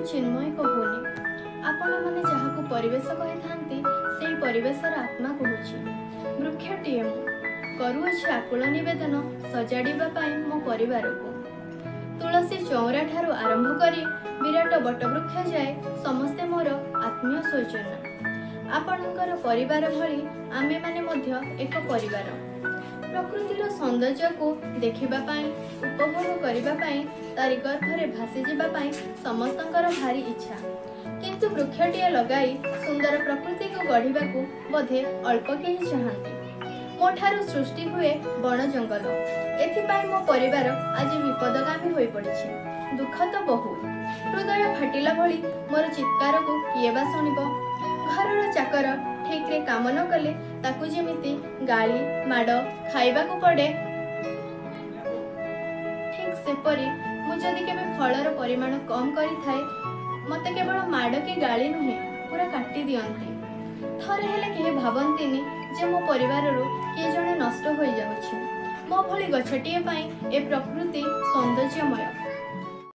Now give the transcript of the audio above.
चिन्मय कहूनी आपण माने जहाकू परिवेश कहि थांती सेई परिवेशर आत्मा कहूची। वृक्षटीए मु करूअछि आकुल निवेदन सजाड़िबा पई मो परिवार को। तुलसी चौरा ठारू आरंभ करी विराट बटवृक्ष जाए समस्ते मोर आत्मीय स्वजन। आपणकर परिवार भली आमे माने मध्य एक परिवार। प्रकृतिर सौंदर्य को देखिबा पाई उपभोग करिबा पाई तारी गर्भरे भासी जिबा पाई समस्तंकर भारी इच्छा, किंतु वृक्षटीए लगाई सुंदर प्रकृति को गढ़िबा को बोधे अल्प केही चाहंती। मोठारू सृष्टि हुए बण जंगल, एथिपाई मो परिवार आज विपदगामी होई पड़िछि। दुख तो बहुत, हृदय फाटिला भली मोर चित्कार को किए बा शुणिबो। घरर चाकर ठीक रे काम न कले ताकू जेमिति गाली माड़ खाइबा को पड़े, ठीक सेपरी मु जदि केबे फलर परिमाण कम करी थाए मते केवल माड़ के गाली नुहे पूरा काटी दियंती। थरे हेले केही भाबंतीनी जे मो परिवार रो किए जणे नष्ट होई जाउछि। मो भली गछटिए पाई ए प्रकृति सौंदर्यमय।